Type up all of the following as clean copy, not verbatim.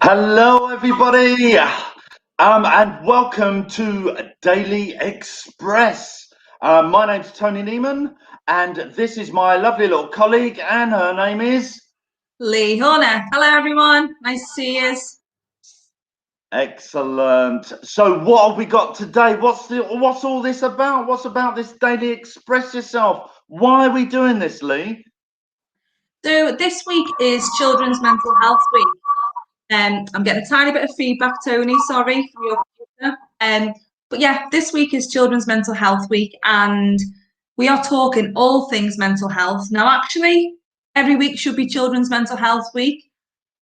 Hello, everybody, and welcome to Daily Express. My name's Tony Neiman, and this is my lovely little colleague, and her name is Lee Horner. Hello, everyone. Nice to see you. Excellent. So, what have we got today? What's all this about? What's about this Daily Express yourself? Why are we doing this, Lee? So this week is Children's Mental Health Week. I'm getting a tiny bit of feedback, Tony. Sorry from your computer. But yeah, this week is Children's Mental Health Week, and we are talking all things mental health. Now, actually, every week should be Children's Mental Health Week,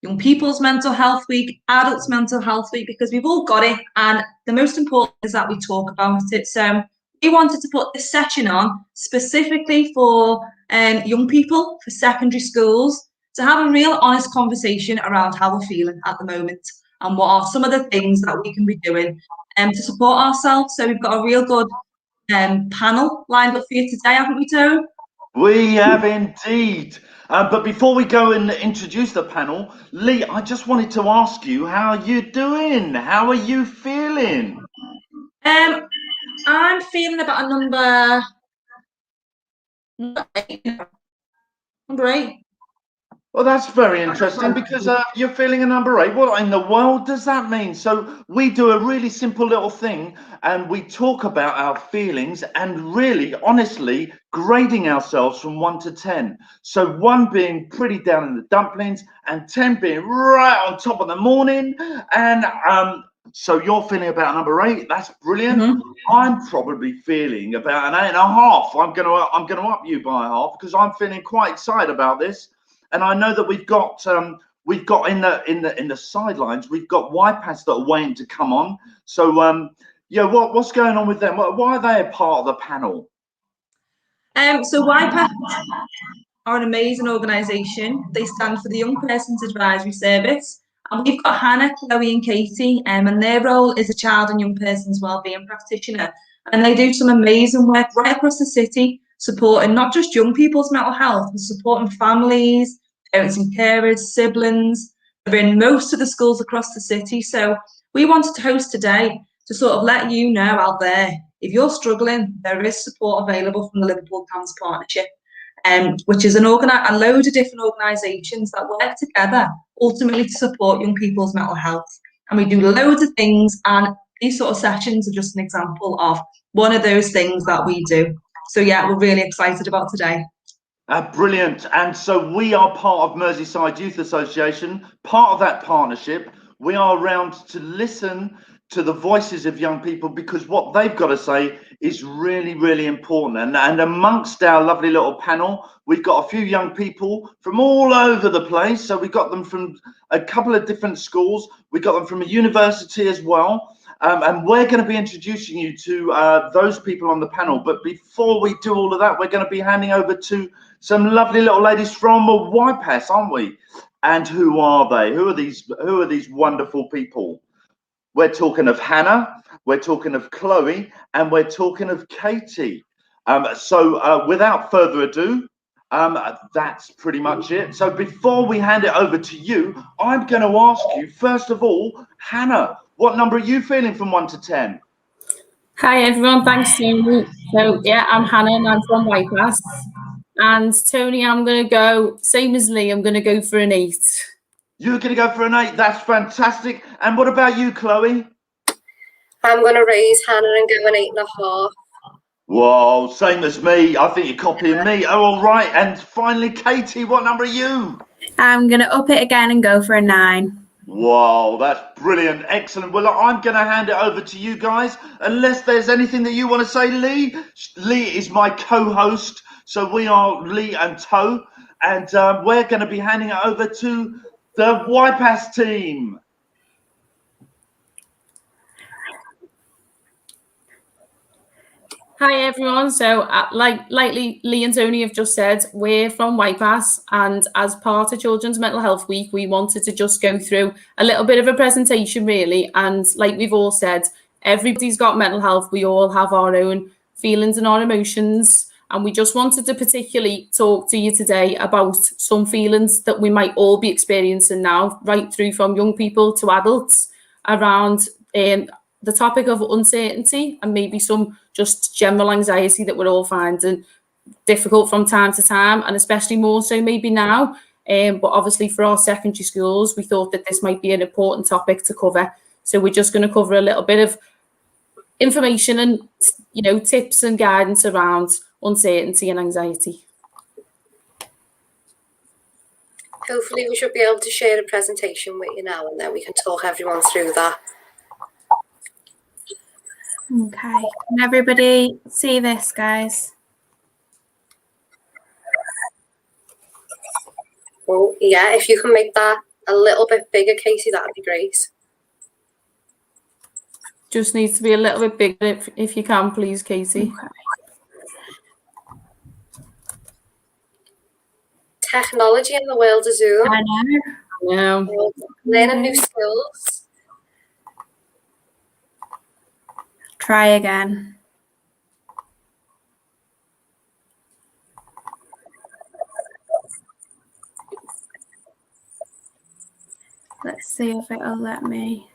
Young People's Mental Health Week, Adults Mental Health Week, because we've all got it, and the most important is that we talk about it. So we wanted to put this session on specifically for young people, for secondary schools, to have a real honest conversation around how we're feeling at the moment and what are some of the things that we can be doing to support ourselves. So we've got a real good panel lined up for you today, haven't we, Tone? We have indeed. But before we go and introduce the panel, Lee, I just wanted to ask you, how are you doing? How are you feeling? I'm feeling about a number 8. Well, that's very interesting because you're feeling a number 8. What in the world does that mean? So we do a really simple little thing and we talk about our feelings and really, honestly, grading ourselves from 1 to 10. So 1 being pretty down in the dumplings and 10 being right on top of the morning. And so you're feeling about number 8. That's brilliant. Mm-hmm. I'm probably feeling about an 8.5. I'm gonna up you by a half because I'm feeling quite excited about this. And I know that we've got in the sidelines, we've got YPAS that are waiting to come on. So yeah, what's going on with them? Why are they a part of the panel? So YPAS are an amazing organisation. They stand for the Young Persons Advisory Service. And we've got Hannah, Chloe and Katie, and their role is a child and young person's wellbeing practitioner. And they do some amazing work right across the city, supporting not just young people's mental health, but supporting families, parents and carers, siblings. They're in most of the schools across the city. So we wanted to host today to sort of let you know out there, if you're struggling, there is support available from the Liverpool Cancer Partnership. Which is a load of different organisations that work together ultimately to support young people's mental health. And we do loads of things, and these sort of sessions are just an example of one of those things that we do. So yeah, we're really excited about today. Brilliant. And so we are part of Merseyside Youth Association, part of that partnership. We are around to listen to the voices of young people because what they've got to say is really, really important. And amongst our lovely little panel, we've got a few young people from all over the place. So we got them from a couple of different schools. We got them from a university as well. And we're going to be introducing you to those people on the panel. But before we do all of that, we're going to be handing over to some lovely little ladies from YPAS, aren't we? And who are they? Who are these wonderful people? We're talking of Hannah, we're talking of Chloe, and we're talking of Katie. So without further ado, that's pretty much it. So before we hand it over to you, I'm going to ask you, first of all, Hannah, what number are you feeling from 1 to 10? Hi everyone, thanks Tony. So yeah, I'm Hannah and I'm from YPAS. And Tony, I'm going to go, same as Lee, I'm going to go for an 8. You're going to go for an 8. That's fantastic. And what about you, Chloe? I'm going to raise Hannah and go an 8.5. Whoa, same as me. I think you're copying me. Oh, all right. And finally, Katie, what number are you? I'm going to up it again and go for a 9. Wow, that's brilliant. Excellent. Well, I'm going to hand it over to you guys. Unless there's anything that you want to say, Lee. Lee is my co-host. So we are Lee and To. And we're going to be handing it over to the YPAS team. Hi everyone. So like Lee and Tony have just said, we're from YPAS, and as part of Children's Mental Health Week, we wanted to just go through a little bit of a presentation really. And like we've all said, everybody's got mental health. We all have our own feelings and our emotions. And we just wanted to particularly talk to you today about some feelings that we might all be experiencing now, right through from young people to adults, around the topic of uncertainty and maybe some just general anxiety that we're all finding difficult from time to time, and especially more so maybe now. But obviously for our secondary schools, we thought that this might be an important topic to cover. So we're just going to cover a little bit of information and, you know, tips and guidance around uncertainty and anxiety. Hopefully we should be able to share a presentation with you now, and then we can talk everyone through that. Okay, can everybody see this, guys? Well, yeah, if you can make that a little bit bigger, Casey, that'd be great. Just needs to be a little bit bigger if you can, please, Katie. Okay. Technology in the world of Zoom. I know. Yeah. Learning new skills. Try again. Let's see if it'll let me.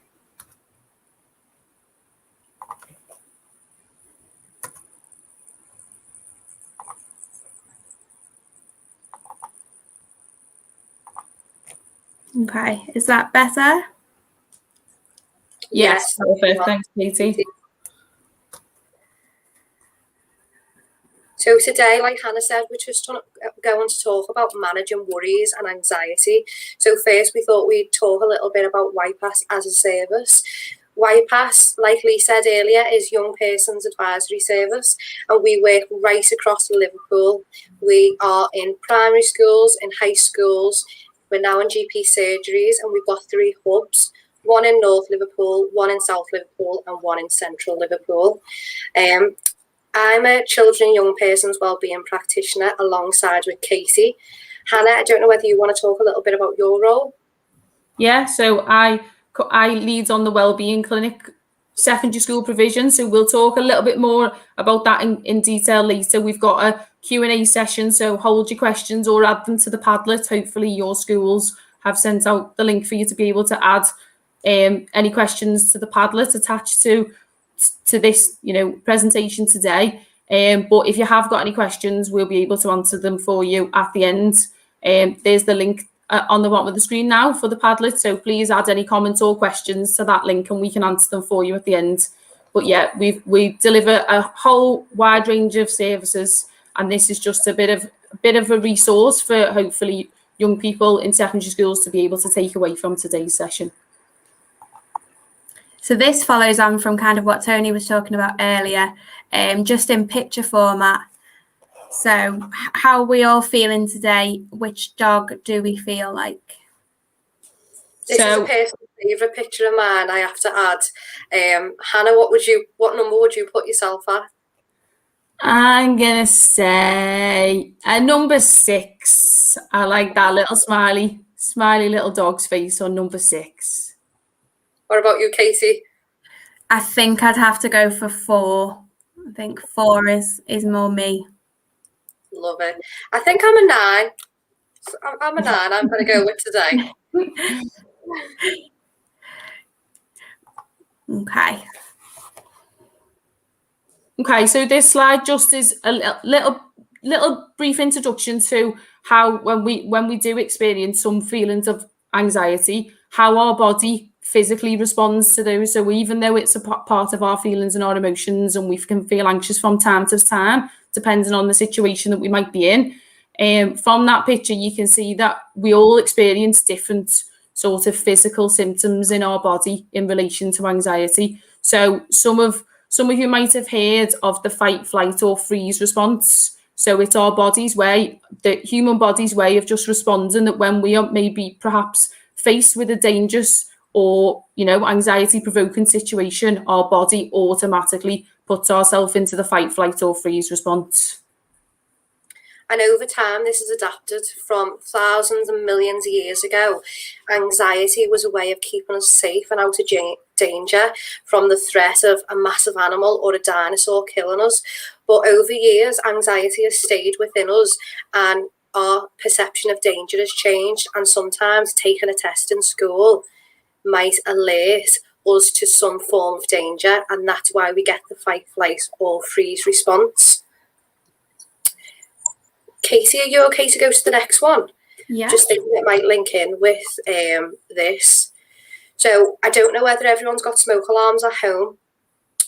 Okay, is that better? Yes, perfect. Thanks, Katie. So today, like Hannah said, we're just going to talk about managing worries and anxiety. So first, we thought we'd talk a little bit about YPAS as a service. YPAS, like Lee said earlier, is Young Person's Advisory Service, and we work right across Liverpool. We are in primary schools, in high schools. We're now in GP surgeries, and we've got 3 hubs, one in North Liverpool, one in South Liverpool, and one in Central Liverpool. I'm a children and young person's wellbeing practitioner alongside with Katie. Hannah, I don't know whether you want to talk a little bit about your role. Yeah, so I lead on the Wellbeing Clinic secondary school provision, so we'll talk a little bit more about that in detail later. We've got a Q&A session, so hold your questions or add them to the Padlet. Hopefully your schools have sent out the link for you to be able to add any questions to the Padlet attached to this, you know, presentation today. But if you have got any questions, we'll be able to answer them for you at the end. There's the link on the bottom of the screen now for the Padlet, so please add any comments or questions to that link and we can answer them for you at the end. But yeah, we deliver a whole wide range of services, and this is just a bit of a resource for hopefully young people in secondary schools to be able to take away from today's session. So this follows on from kind of what Tony was talking about earlier, just in picture format. So how are we all feeling today? Which dog do we feel like? This is a personal favourite picture of mine, I have to add. Hannah, what number would you put yourself at? I'm gonna say number 6. I like that little smiley little dog's face on number 6. What about you, Katie? I think I'd have to go for 4. I think 4 is more me. Love it. I think I'm a 9. I'm a 9. I'm going to go with today. Okay, so this slide just is a little brief introduction to how when we do experience some feelings of anxiety, how our body physically responds to those. So even though it's a part of our feelings and our emotions, and we can feel anxious from time to time, depending on the situation that we might be in, from that picture you can see that we all experience different sort of physical symptoms in our body in relation to anxiety. So some of you might have heard of the fight, flight or freeze response. So it's our body's way, the human body's way of just responding, that when we are maybe perhaps faced with a dangerous or, you know, anxiety provoking situation, our body automatically puts ourselves into the fight, flight or freeze response. And over time, this is adapted from thousands and millions of years ago. Anxiety was a way of keeping us safe and out of danger from the threat of a massive animal or a dinosaur killing us. But over years, anxiety has stayed within us, and our perception of danger has changed. And sometimes taking a test in school might alert us to some form of danger, and that's why we get the fight, flight, or freeze response. Katie, are you okay to go to the next one? Yeah. Just thinking it might link in with this. So I don't know whether everyone's got smoke alarms at home.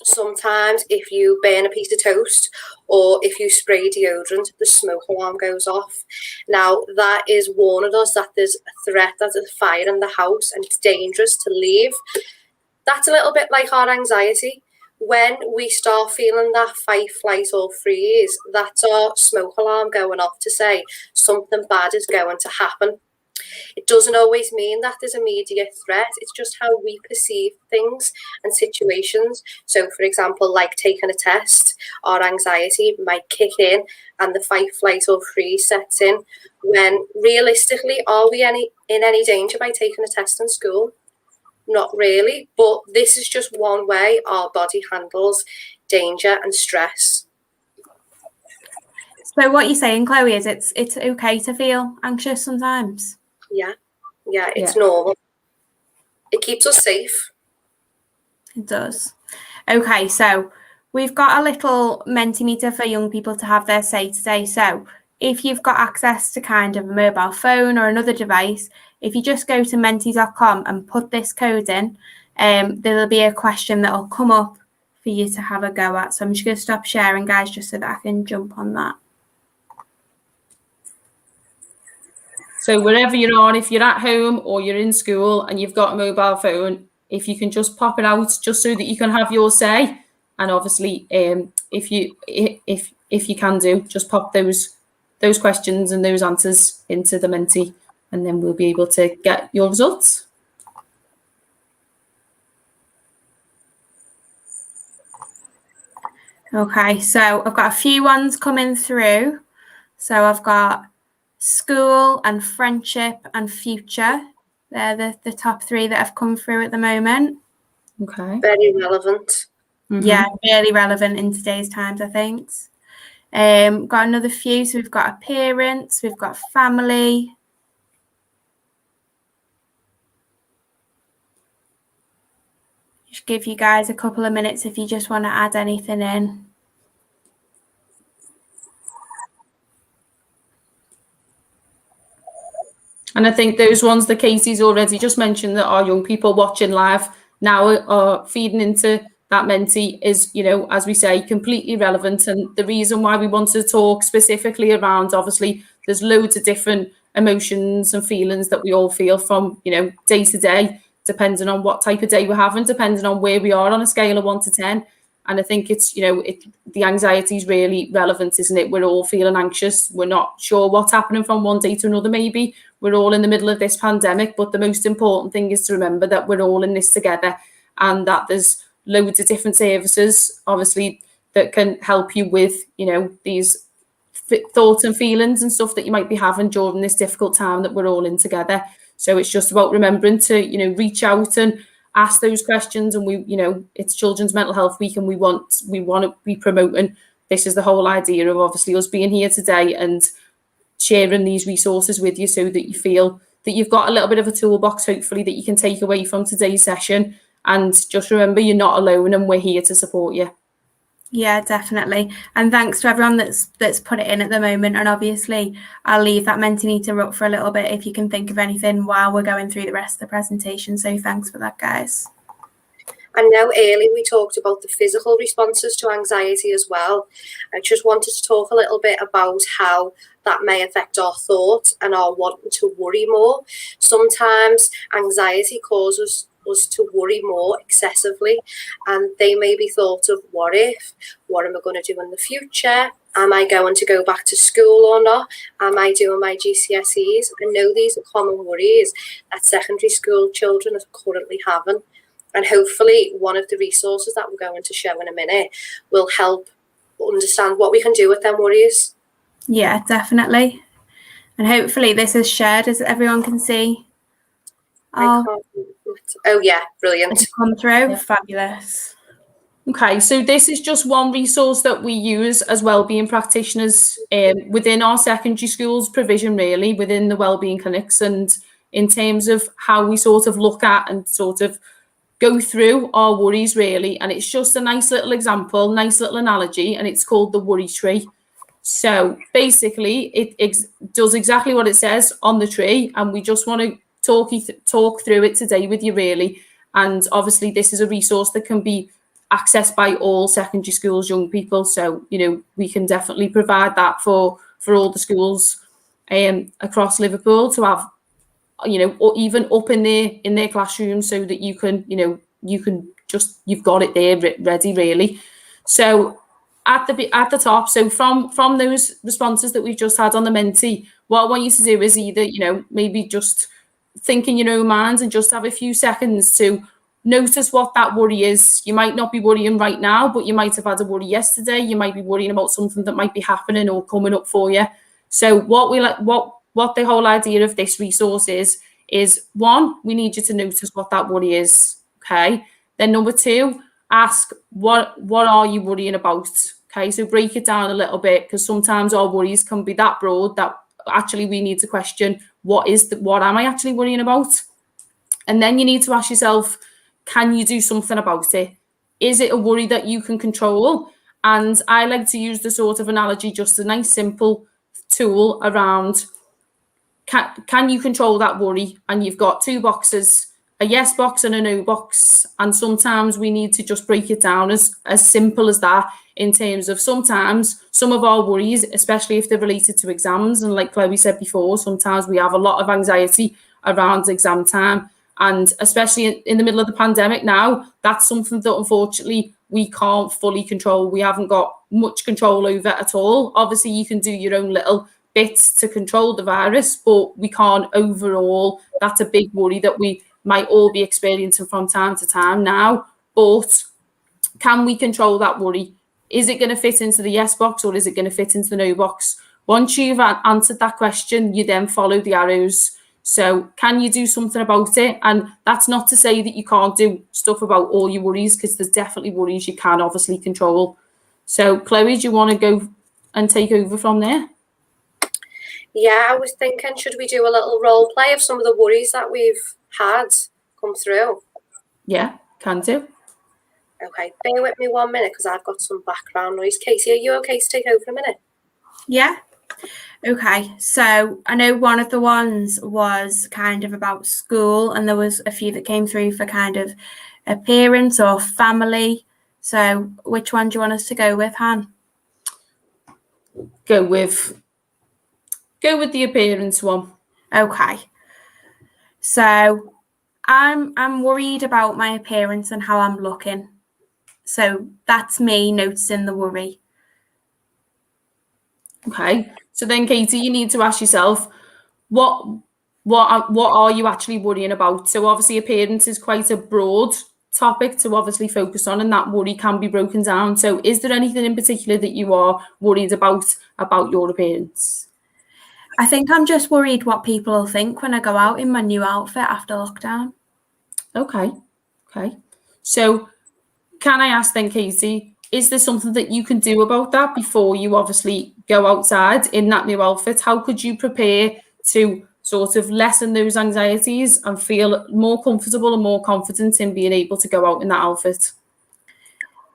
Sometimes if you burn a piece of toast or if you spray deodorant, the smoke alarm goes off. Now, that is warning us that there's a threat, that there's a fire in the house and it's dangerous to leave. That's a little bit like our anxiety. When we start feeling that fight, flight, or freeze, that's our smoke alarm going off to say something bad is going to happen. It doesn't always mean that there's immediate threat. It's just how we perceive things and situations. So, for example, like taking a test, our anxiety might kick in and the fight, flight, or freeze sets in. When realistically, are we in any danger by taking a test in school? Not really, but this is just one way our body handles danger and stress. So what you're saying, Chloe, is it's okay to feel anxious sometimes? Yeah, it's normal. It keeps us safe. It does. Okay, so we've got a little Mentimeter for young people to have their say today. So if you've got access to kind of a mobile phone or another device, if you just go to mentee.com and put this code in, there'll be a question that will come up for you to have a go at. So I'm just going to stop sharing, guys, just so that I can jump on that. So wherever you are, if you're at home or you're in school and you've got a mobile phone, if you can just pop it out just so that you can have your say. And obviously, if you can do, just pop those questions and those answers into the Mentee, and then we'll be able to get your results. Okay, so I've got a few ones coming through. So I've got school and friendship and future. They're the top three that have come through at the moment. Okay. Very relevant. Mm-hmm. Yeah, really relevant in today's times, I think. Got another few. So we've got appearance, we've got family. Just give you guys a couple of minutes if you just want to add anything in. And I think those ones that Katie's already just mentioned that our young people watching live now are feeding into that Mentee is, you know, as we say, completely relevant. And the reason why we want to talk specifically around, obviously, there's loads of different emotions and feelings that we all feel from, you know, day to day, depending on what type of day we're having, depending on where we are on a scale of 1 to 10. And I think it's, you know, the anxiety is really relevant, isn't it? We're all feeling anxious. We're not sure what's happening from one day to another, maybe. We're all in the middle of this pandemic. But the most important thing is to remember that we're all in this together, and that there's loads of different services, obviously, that can help you with, you know, these thoughts and feelings and stuff that you might be having during this difficult time that we're all in together. So it's just about remembering to, you know, reach out and ask those questions. And we, you know, it's Children's Mental Health Week, and we want to be promoting. This is the whole idea of obviously us being here today and sharing these resources with you, so that you feel that you've got a little bit of a toolbox, hopefully, that you can take away from today's session. And just remember, you're not alone, and we're here to support you. Yeah, definitely. And thanks to everyone that's put it in at the moment. And obviously, I'll leave that Mentimeter up for a little bit if you can think of anything while we're going through the rest of the presentation. So thanks for that, guys. And now earlier we talked about the physical responses to anxiety as well. I just wanted to talk a little bit about how that may affect our thoughts and our wanting to worry more. Sometimes anxiety causes us to worry more excessively, and they may be thought of what if, what am I going to do in the future, am I going to go back to school or not, am I doing my GCSEs? I know these are common worries that secondary school children are currently having, and hopefully one of the resources that we're going to show in a minute will help understand what we can do with them worries. Yeah, definitely. And hopefully this is shared as everyone can see. Oh yeah, brilliant. It's come through. Yeah. Fabulous. Okay, so this is just one resource that we use as wellbeing practitioners within our secondary schools provision, really, within the wellbeing clinics, and in terms of how we sort of look at and sort of go through our worries, really. And it's just a nice little example, nice little analogy, and it's called the worry tree. So basically, it does exactly what it says on the tree, and we just want to talk through it today with you, really. And obviously, this is a resource that can be accessed by all secondary schools, young people. So we can definitely provide that for all the schools across Liverpool to have, or even up in their classrooms, so that you can you've got it there ready, really. So at the top, so from those responses that we've just had on the mentee, what I want you to do is either maybe just think in your own mind and just have a few seconds to notice what that worry is. You might not be worrying right now, but you might have had a worry yesterday. You might be worrying about something that might be happening or coming up for you. So what the whole idea of this resource is one, we need you to notice what that worry is. Okay. Then number two, ask what are you worrying about? Okay. So break it down a little bit, because sometimes our worries can be that broad that actually we need to question what am I actually worrying about? And then you need to ask yourself, can you do something about it? Is it a worry that you can control? And I like to use the sort of analogy, just a nice simple tool around, can you control that worry? And you've got two boxes, a yes box and a no box. And sometimes we need to just break it down as simple as that, in terms of sometimes some of our worries, especially if they're related to exams, and like Chloe said before, sometimes we have a lot of anxiety around exam time. And especially in the middle of the pandemic now, that's something that unfortunately we can't fully control. We haven't got much control over at all. Obviously, you can do your own little bits to control the virus, but we can't overall. That's a big worry that we might all be experiencing from time to time now. But can we control that worry? Is it going to fit into the yes box, or is it going to fit into the no box? Once you've answered that question, you then follow the arrows. So can you do something about it? And that's not to say that you can't do stuff about all your worries, because there's definitely worries you can obviously control. So Chloe, do you want to go and take over from there? Yeah, I was thinking, should we do a little role play of some of the worries that we've had come through? Yeah, can do. Okay, bear with me 1 minute, because I've got some background noise. Casey, are you okay to take over a minute? Yeah. Okay, so I know one of the ones was kind of about school, and there was a few that came through for kind of appearance or family. So which one do you want us to go with, Han? Go with the appearance one. Okay. So I'm worried about my appearance and how I'm looking. So that's me noticing the worry. Okay. So then, Katie, you need to ask yourself, what are you actually worrying about? So obviously appearance is quite a broad topic to obviously focus on, and that worry can be broken down. So is there anything in particular that you are worried about your appearance? I think I'm just worried what people will think when I go out in my new outfit after lockdown. Okay. So can I ask then, Katie, is there something that you can do about that before you obviously go outside in that new outfit? How could you prepare to sort of lessen those anxieties and feel more comfortable and more confident in being able to go out in that outfit?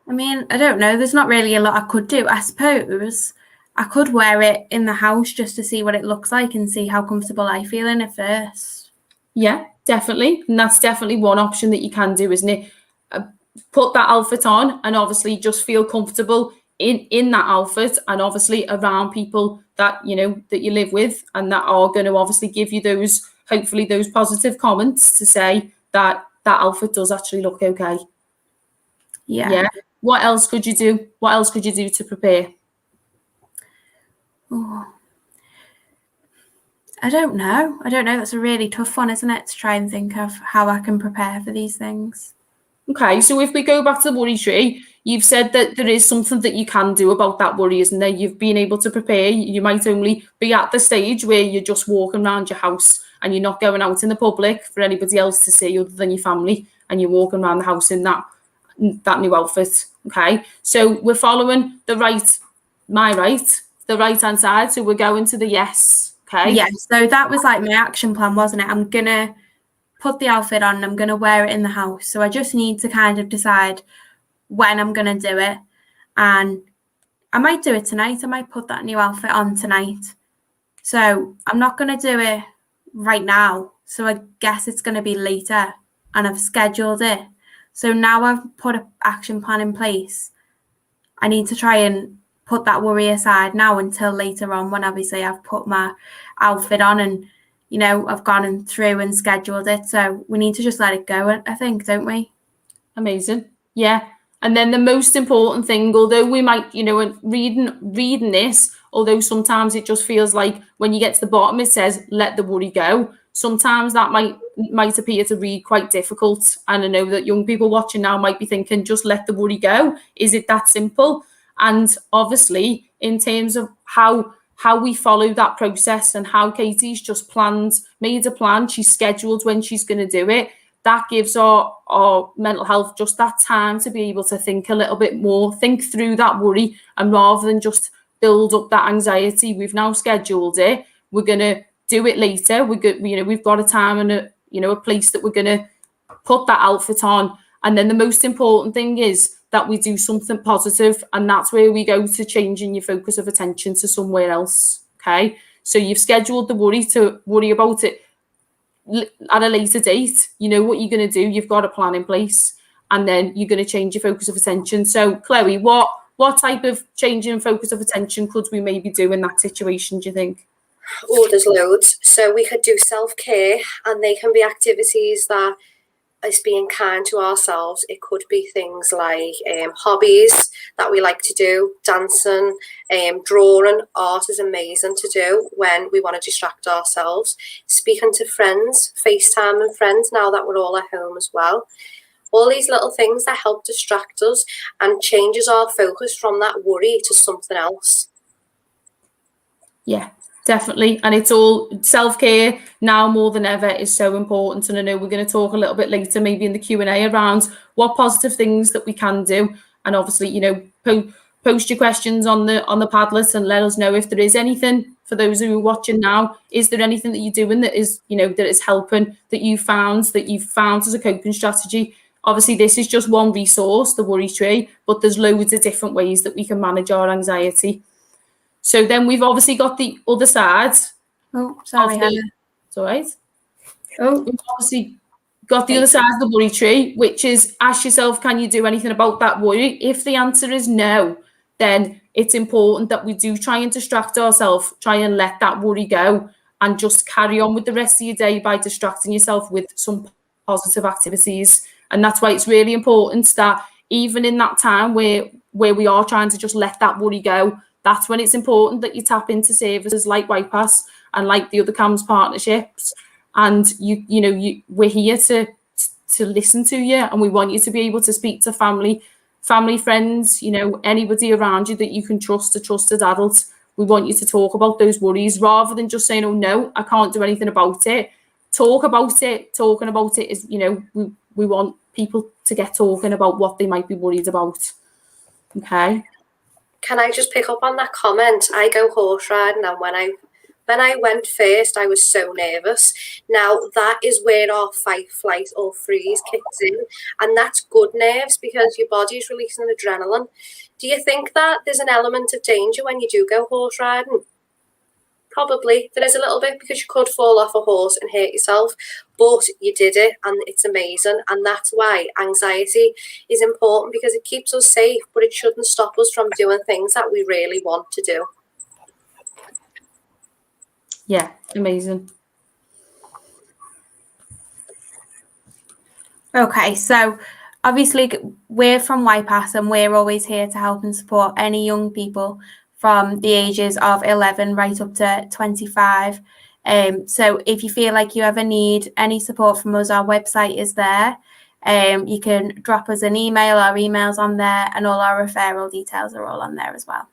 I mean, I don't know. There's not really a lot I could do. I suppose I could wear it in the house just to see what it looks like and see how comfortable I feel in it first. Yeah, definitely. And that's definitely one option that you can do, isn't it? Put that outfit on and obviously just feel comfortable in that outfit, and obviously around people that you live with, and that are going to obviously give you hopefully those positive comments to say that outfit does actually look okay. Yeah. What else could you do? What else could you do to prepare? Oh, I don't know. That's a really tough one, isn't it? To try and think of how I can prepare for these things. Okay, so if we go back to the worry tree, you've said that there is something that you can do about that worry, isn't there? You've been able to prepare. You might only be at the stage where you're just walking around your house and you're not going out in the public for anybody else to see other than your family, and you're walking around the house in that new outfit. Okay, so we're following the right-hand side. So we're going to the yes. Okay. Yeah, so that was like my action plan, wasn't it? I'm gonna put the outfit on and I'm gonna wear it in the house. So I just need to kind of decide when I'm gonna do it. And I might do it tonight. I might put that new outfit on tonight. So I'm not gonna do it right now. So I guess it's gonna be later, and I've scheduled it. So now I've put an action plan in place. I need to try and put that worry aside now until later on, when obviously I've put my outfit on and, you know, I've gone through and scheduled it. So we need to just let it go, I think, don't we? Amazing. Yeah. And then the most important thing, although we might, you know, reading this, although sometimes it just feels like when you get to the bottom, it says, let the worry go. Sometimes that might appear to read quite difficult. And I know that young people watching now might be thinking, just let the worry go. Is it that simple? And obviously, in terms of how we follow that process and how Katie's just made a plan, she's scheduled when she's going to do it, that gives our mental health just that time to be able to think a little bit more, think through that worry, and rather than just build up that anxiety, we've now scheduled it. We're going to do it later. We've got a time and a place that we're going to put that outfit on. And then the most important thing is that we do something positive, and that's where we go to changing your focus of attention to somewhere else. Okay, so you've scheduled the worry to worry about it at a later date. You know what you're going to do. You've got a plan in place, and then you're going to change your focus of attention. So, Chloe, what type of change in focus of attention could we maybe do in that situation, do you think? Oh, there's loads. So we could do self-care, and they can be activities that is being kind to ourselves. It could be things like hobbies that we like to do, dancing, drawing. Art is amazing to do when we want to distract ourselves. Speaking to friends, FaceTiming friends now that we're all at home as well. All these little things that help distract us and changes our focus from that worry to something else. Yeah, definitely. And it's all self-care now more than ever is so important. And I know we're going to talk a little bit later, maybe in the Q&A, around what positive things that we can do. And obviously, you know, post your questions on the Padlet and let us know if there is anything, for those who are watching now, is there anything that you're doing that is, you know, that is helping, that you've found as a coping strategy. Obviously, this is just one resource, the worry tree, but there's loads of different ways that we can manage our anxiety. So then we've obviously got the other side. Oh, sorry, Hannah. It's all right. Oh, We've obviously got the other side of the worry tree, which is ask yourself, can you do anything about that worry? If the answer is no, then it's important that we do try and distract ourselves, try and let that worry go, and just carry on with the rest of your day by distracting yourself with some positive activities. And that's why it's really important that even in that time where we are trying to just let that worry go, that's when it's important that you tap into services like YPAS and like the other CAMS partnerships. And we're here to listen to you, and we want you to be able to speak to family, friends, you know, anybody around you that you can trust, a trusted adult. We want you to talk about those worries rather than just saying, oh no, I can't do anything about it. Talk about it. Talking about it is, you know, we want people to get talking about what they might be worried about. Okay. Can I just pick up on that comment? I go horse riding, and when I went first, I was so nervous. Now that is where our fight, flight, or freeze kicks in, and that's good nerves because your body's releasing adrenaline. Do you think that there's an element of danger when you do go horse riding? Probably. There is a little bit, because you could fall off a horse and hurt yourself, but you did it, and it's amazing. And that's why anxiety is important, because it keeps us safe, but it shouldn't stop us from doing things that we really want to do. Yeah, amazing. okay. So obviously we're from YPAS, and we're always here to help and support any young people from the ages of 11 right up to 25. So if you feel like you ever need any support from us, our website is there. You can drop us an email. Our email's on there, and all our referral details are all on there as well.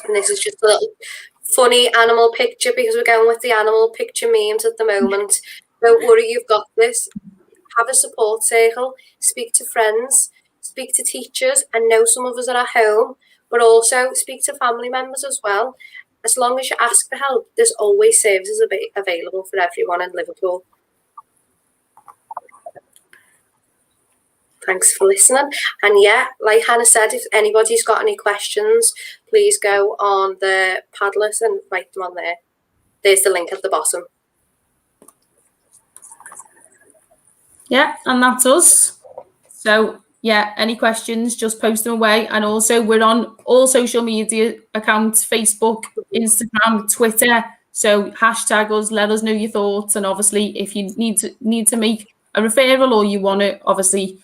And this is just a little funny animal picture because we're going with the animal picture memes at the moment. Don't worry, you've got this. Have a support circle, speak to friends, speak to teachers. I know some of us are at home, but also speak to family members as well. As long as you ask for help, there's always services available for everyone in Liverpool. Thanks for listening. And yeah, like Hannah said, if anybody's got any questions, please go on the Padlet and write them on there. There's the link at the bottom. Yeah, and that's us. So yeah, any questions, just post them away. And also we're on all social media accounts, Facebook, Instagram, Twitter. So hashtag us, let us know your thoughts. And obviously if you need to make a referral, or you want to obviously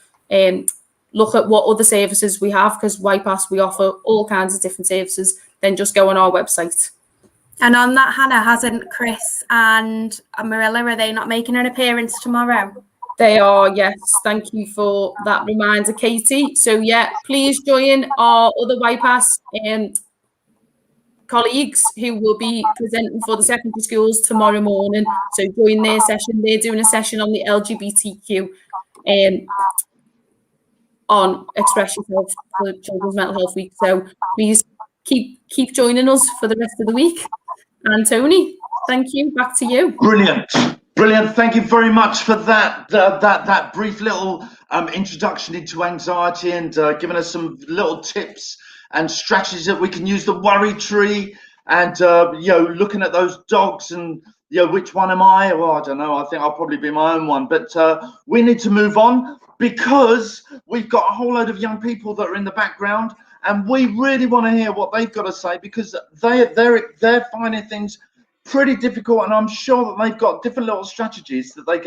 look at what other services we have, because YPAS, we offer all kinds of different services, then just go on our website. And on that, Hannah, hasn't Chris and Marilla, are they not making an appearance tomorrow? They are, yes. Thank you for that reminder, Katie. So yeah, please join our other YPAS colleagues who will be presenting for the secondary schools tomorrow morning. So join their session. They're doing a session on the LGBTQ on Express Yourself for Children's Mental Health Week. So please keep joining us for the rest of the week. And Tony, thank you. Back to you. Brilliant. Thank you very much for that brief little introduction into anxiety, and giving us some little tips and strategies that we can use. The worry tree, and looking at those dogs, and which one am I? Well, I don't know. I think I'll probably be my own one. But we need to move on, because we've got a whole load of young people that are in the background, and we really want to hear what they've got to say, because they're finding things pretty difficult, and I'm sure that they've got different little strategies that they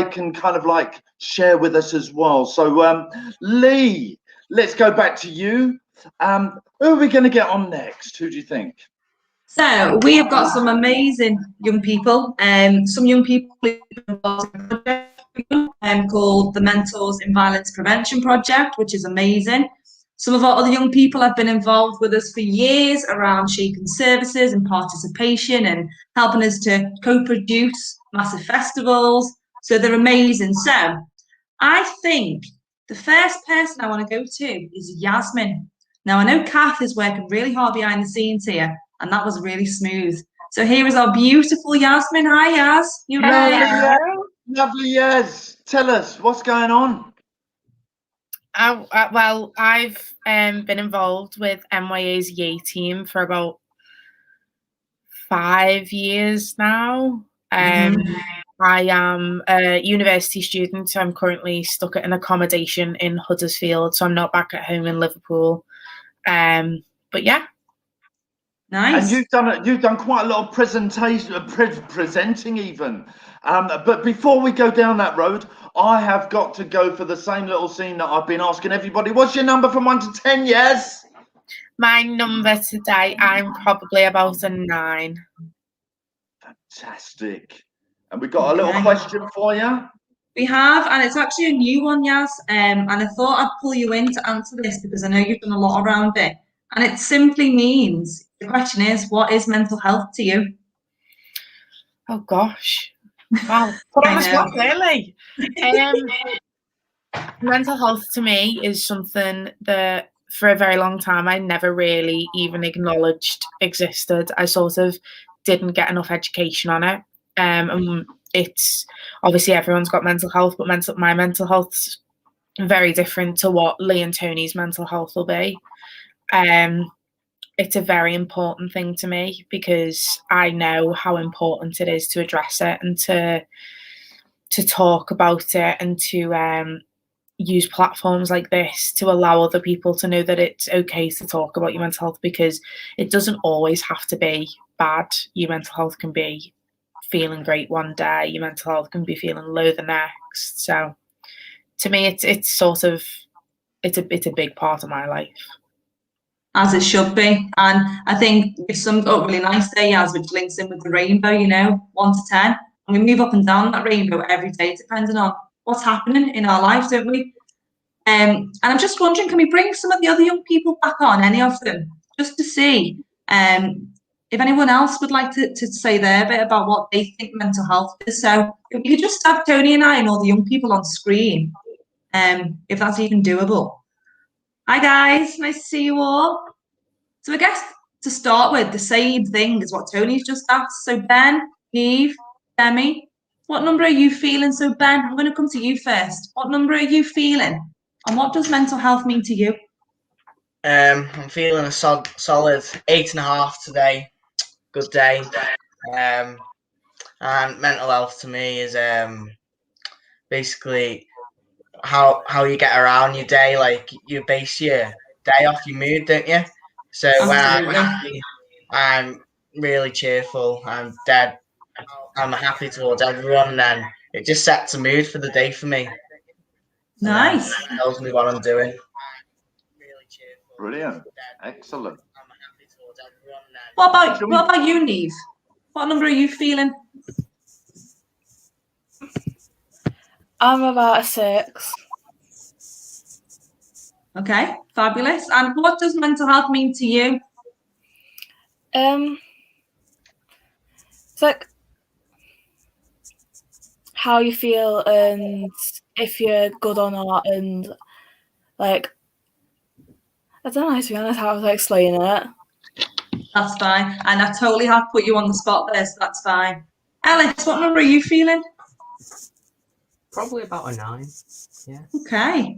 can kind of like share with us as well. So Lee, let's go back to you. Who are we going to get on next? Who do you think? So we have got some amazing young people, some young people involved in a project called the Mentors in Violence Prevention Project, which is amazing. Some of our other young people have been involved with us for years around shaping services and participation, and helping us to co-produce massive festivals. So they're amazing. So I think the first person I want to go to is Yasmin. Now I know Kath is working really hard behind the scenes here, and that was really smooth. So here is our beautiful Yasmin. Hi, Yas. You right? Lovely, Yas. Tell us what's going on. Well, I've been involved with MYA's Yay team for about 5 years now. I am a university student, so I'm currently stuck at an accommodation in Huddersfield, so I'm not back at home in Liverpool. But yeah. Nice. And you've done quite a lot of presenting even. But before we go down that road, I have got to go for the same little scene that I've been asking everybody. What's your number from 1 to 10? Yes. My number today, I'm probably about a 9. Fantastic. And we've got a little question for you. We have, and it's actually a new one, Yas. And I thought I'd pull you in to answer this, because I know you've done a lot around it. And it simply means, the question is, what is mental health to you? Oh gosh. Wow. Put on the spot, really. Mental health to me is something that for a very long time I never really even acknowledged existed. I sort of didn't get enough education on it. It's obviously everyone's got mental health, but my mental health's very different to what Lee and Tony's mental health will be. It's a very important thing to me, because I know how important it is to address it, and to talk about it, and to use platforms like this to allow other people to know that it's okay to talk about your mental health, because it doesn't always have to be bad. Your mental health can be feeling great one day, your mental health can be feeling low the next. So to me, it's a big part of my life. as it should be. And I think you've summed up really nice there, Yaz, which links in with the rainbow, 1 to 10. And we move up and down that rainbow every day, depending on what's happening in our lives, don't we? And I'm just wondering, can we bring some of the other young people back on, any of them, just to see if anyone else would like to say their bit about what they think mental health is. So if you could just have Tony and I and all the young people on screen, if that's even doable. Hi guys, nice to see you all. So I guess to start with, the same thing as what Tony's just asked. So Ben, Eve, Demi, what number are you feeling? So Ben, I'm going to come to you first. What number are you feeling? And what does mental health mean to you? I'm feeling a solid 8.5 today. Good day. And mental health to me is basically how you get around your day. Like, you base your day off your mood, don't you? So when I'm happy, I'm really cheerful. I'm happy towards everyone, and then it just sets a mood for the day for me. Nice. Tells me what I'm doing. Brilliant. Excellent. What about you, Neve? What number are you feeling? I'm about a 6. Okay, fabulous. And what does mental health mean to you? It's like how you feel and if you're good or not, and like, I don't know, to be honest, how to explain it. That's fine. And I totally have put you on the spot there, so that's fine. Alex, what number are you feeling? Probably about a 9. Yeah. Okay.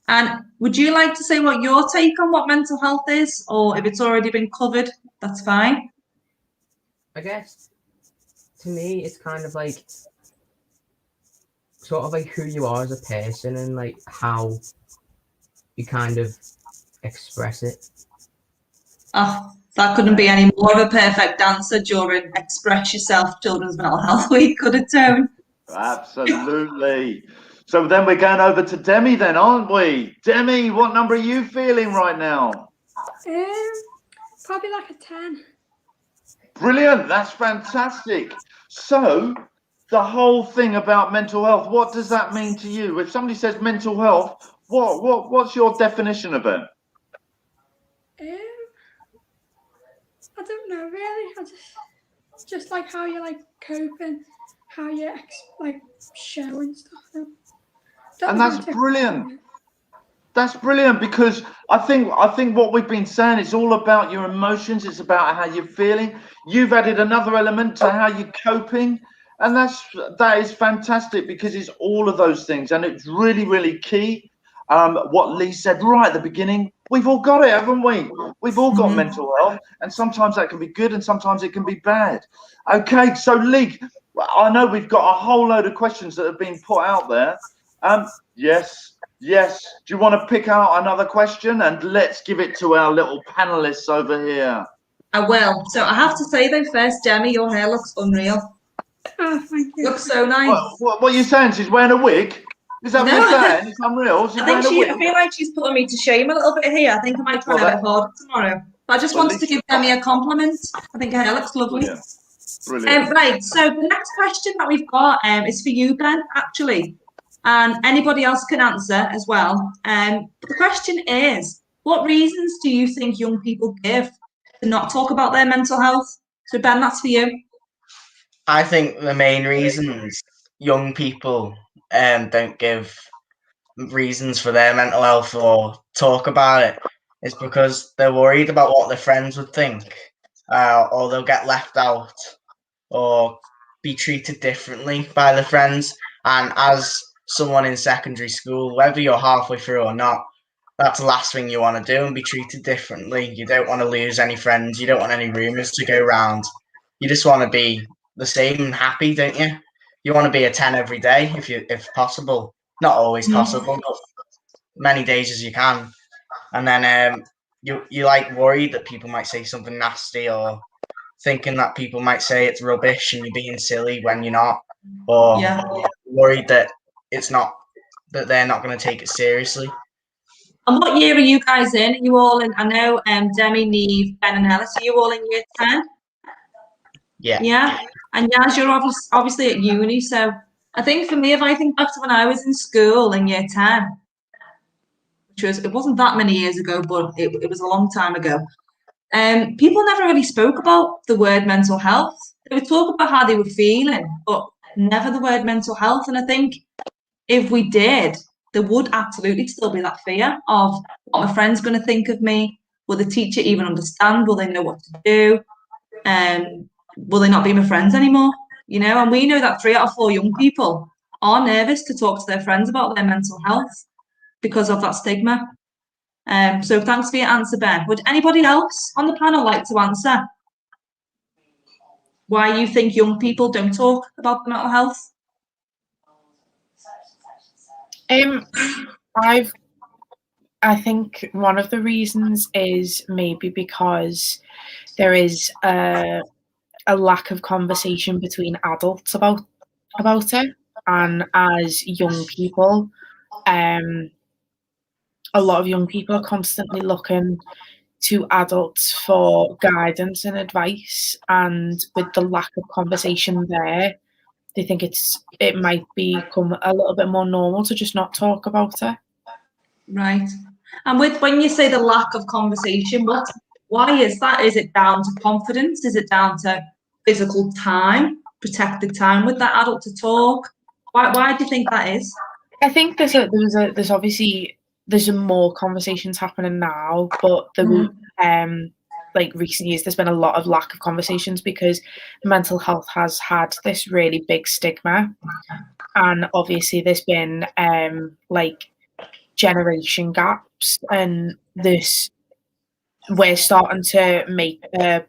And would you like to say what your take on what mental health is, or if it's already been covered, that's fine. I guess to me, it's kind of like sort of like who you are as a person and like how you kind of express it. Oh, that couldn't be any more of a perfect answer during Express Yourself Children's Mental Health Week, could it, Tone? Absolutely. So then we're going over to Demi then, aren't we? Demi, what number are you feeling right now? Probably like a 10. Brilliant. That's fantastic. So the whole thing about mental health, what does that mean to you? If somebody says mental health, what's your definition of it? I don't know really. I just like how you like cope and how you like show and stuff. And that's brilliant. That's brilliant, because I think what we've been saying is all about your emotions. It's about how you're feeling. You've added another element to how you're coping, and that is fantastic, because it's all of those things, and it's really, really key. What Lee said right at the beginning, we've all got it, haven't we? We've all got mental health, and sometimes that can be good and sometimes it can be bad. Okay, so Lee, I know we've got a whole load of questions that have been put out there. Yes. Do you want to pick out another question? And let's give it to our little panelists over here. I will. So I have to say though, first, Demi, your hair looks unreal. Oh, thank you. Looks so nice. What are you saying? She's wearing a wig? Is that what you're saying? It's unreal. I feel like she's putting me to shame a little bit here. I think I might try a bit harder tomorrow. But I just wanted to give Demi a compliment. I think her hair looks lovely. Brilliant. Right, so the next question that we've got is for you, Ben, actually. And anybody else can answer as well. The question is, what reasons do you think young people give to not talk about their mental health? So Ben, that's for you. I think the main reasons young people don't give reasons for their mental health or talk about it is because they're worried about what their friends would think, or they'll get left out or be treated differently by their friends. And as someone in secondary school, whether you're halfway through or not, that's the last thing you want to do, and be treated differently. You don't want to lose any friends. You don't want any rumours to go round. You just want to be the same and happy, don't you? You want to be a 10 every day if possible. Not always possible, but many days as you can. And then you like worried that people might say something nasty, or thinking that people might say it's rubbish and you're being silly when you're not, or worried that it's not, that they're not going to take it seriously. And what year are you guys in? Are you all in? I know Demi, Neve, Ben and Ellis, are you all in year 10? Yeah. Yeah. And Yaz, you're obviously at uni. So I think for me, if I think back to when I was in school in year 10, it wasn't that many years ago, but it was a long time ago. People never really spoke about the word mental health. They would talk about how they were feeling, but never the word mental health. And I think if we did, there would absolutely still be that fear of what my friend's going to think of me. Will the teacher even understand? Will they know what to do? Will they not be my friends anymore? You know, and we know that 3 out of 4 young people are nervous to talk to their friends about their mental health because of that stigma. So thanks for your answer, Ben. Would anybody else on the panel like to answer why you think young people don't talk about mental health? I think one of the reasons is maybe because there is a lack of conversation between adults about it, and as young people, a lot of young people are constantly looking to adults for guidance and advice, and with the lack of conversation there, they think it might become a little bit more normal to just not talk about it. Right. And when you say the lack of conversation, why is that? Is it down to confidence? Is it down to physical time, protected time with that adult to talk? Why do you think that is? I think there's obviously more conversations happening now, but like recent years, there's been a lot of lack of conversations because mental health has had this really big stigma, and obviously there's been like generation gaps, and we're starting to make a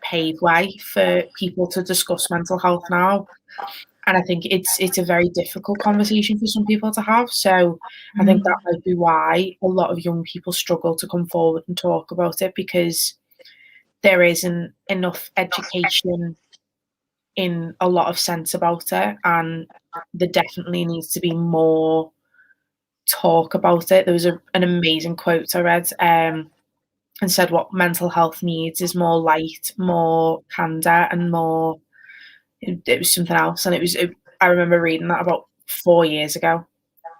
paved way for people to discuss mental health now. And I think it's a very difficult conversation for some people to have. So I think that might be why a lot of young people struggle to come forward and talk about it, because there isn't enough education in a lot of sense about it, and there definitely needs to be more talk about it. There was an amazing quote I read and said what mental health needs is more light, more candor, and more. It was something else, and I remember reading that about 4 years ago,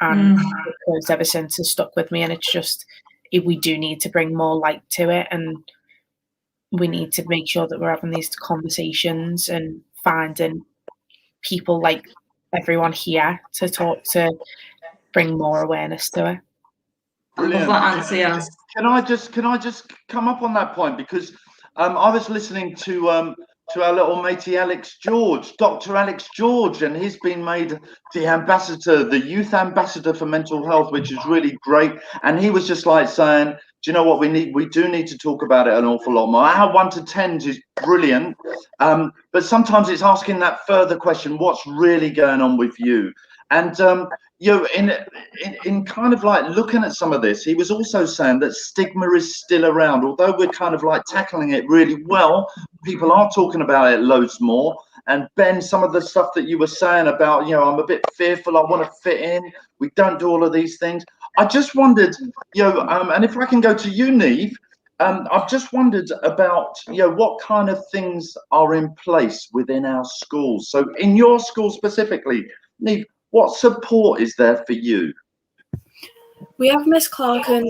and the quote ever since has stuck with me. And it's just we do need to bring more light to it, and we need to make sure that we're having these conversations and finding people like everyone here to talk to, bring more awareness to it. Brilliant. Can I just come up on that point, because I was listening to our little matey Dr. Alex George, and he's been made the youth ambassador for mental health, which is really great. And he was just like saying, do you know what we do need to talk about it an awful lot more. Our 1 to 10s is brilliant, but sometimes it's asking that further question, what's really going on with you? And in kind of like looking at some of this, he was also saying that stigma is still around. Although we're kind of like tackling it really well, people are talking about it loads more. And Ben, some of the stuff that you were saying about, I'm a bit fearful, I want to fit in, we don't do all of these things. I just wondered, and if I can go to you, Neve, I've just wondered about, what kind of things are in place within our schools. So in your school specifically, Neve, what support is there for you? We have Miss Clark, and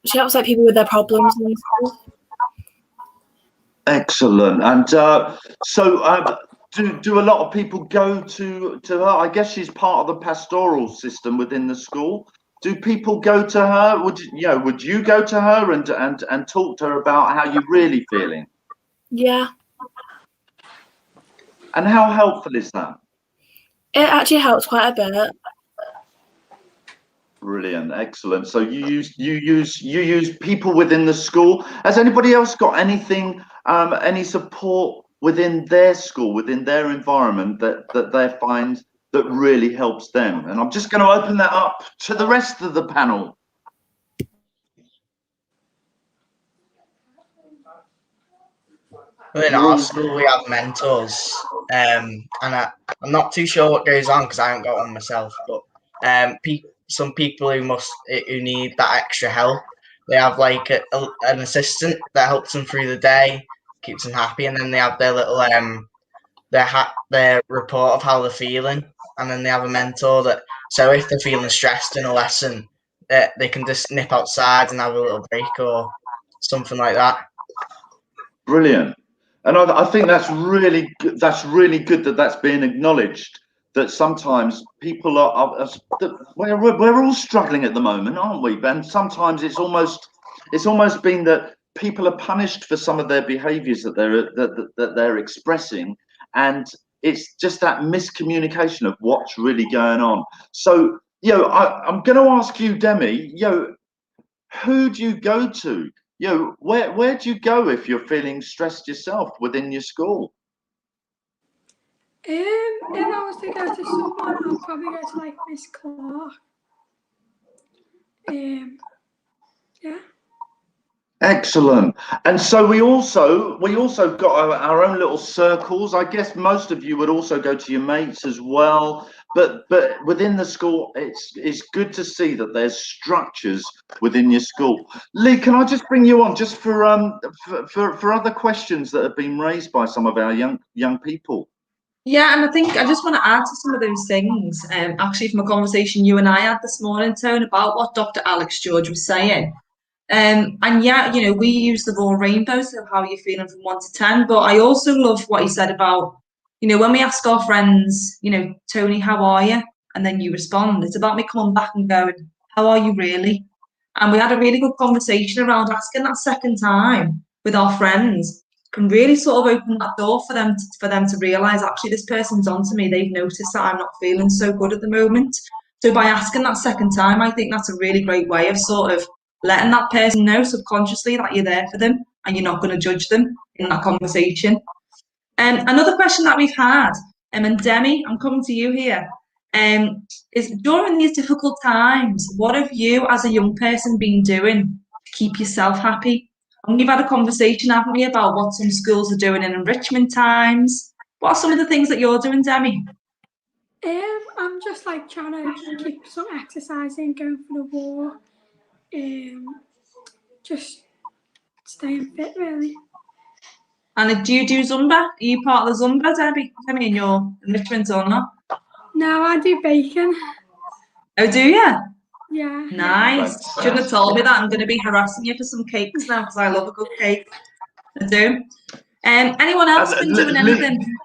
she helps like people with their problems and stuff. Excellent. And so do a lot of people go to her? I guess she's part of the pastoral system within the school. Do people go to her? Would you go to her and talk to her about how you're really feeling? Yeah. And how helpful is that? It actually helps quite a bit. Brilliant, excellent. So you use people within the school. Has anybody else got anything, any support within their school, within their environment that they find that really helps them? And I'm just going to open that up to the rest of the panel. Well, in our school, we have mentors, and I'm not too sure what goes on because I haven't got one myself. But some people who need that extra help, they have like an assistant that helps them through the day, keeps them happy, and then they have their little their report of how they're feeling, and then they have a mentor that, so if they're feeling stressed in a lesson, they can just nip outside and have a little break or something like that. Brilliant. And I think that's really good that that's being acknowledged, that sometimes people we're all struggling at the moment, aren't we, Ben? Sometimes it's almost been that people are punished for some of their behaviors that they're expressing, and it's just that miscommunication of what's really going on. So, I'm going to ask you, Demi, who do you go to? Where do you go if you're feeling stressed yourself within your school? If I was to go to someone, I'll probably go to like Miss Clark. Yeah. Excellent. And so we also got our own little circles. I guess most of you would also go to your mates as well. But within the school, it's good to see that there's structures within your school. Lee, can I just bring you on just for other questions that have been raised by some of our young people? Yeah, and I think I just want to add to some of those things, actually from a conversation you and I had this morning, Tone, about what Dr. Alex George was saying. And yeah, we use the raw rainbows of how you're feeling from 1 to 10, but I also love what he said about, when we ask our friends, Tony, how are you? And then you respond, it's about me coming back and going, how are you really? And we had a really good conversation around asking that second time with our friends can really sort of open that door for them to realise, actually, this person's onto me. They've noticed that I'm not feeling so good at the moment. So by asking that second time, I think that's a really great way of sort of letting that person know subconsciously that you're there for them and you're not going to judge them in that conversation. Another question that we've had, and Demi, I'm coming to you here, is during these difficult times, what have you as a young person been doing to keep yourself happy? And we've had a conversation, haven't we, about what some schools are doing in enrichment times. What are some of the things that you're doing, Demi? I'm just like trying to keep some exercising, going for the walk, just staying fit, really. And do you do Zumba? Are you part of the Zumba, Debbie? In your enrichment or not? No, I do baking. Oh, do you? Yeah. Nice. Shouldn't have told me that. I'm going to be harassing you for some cakes now because I love a good cake. I do. Anyone else been doing anything?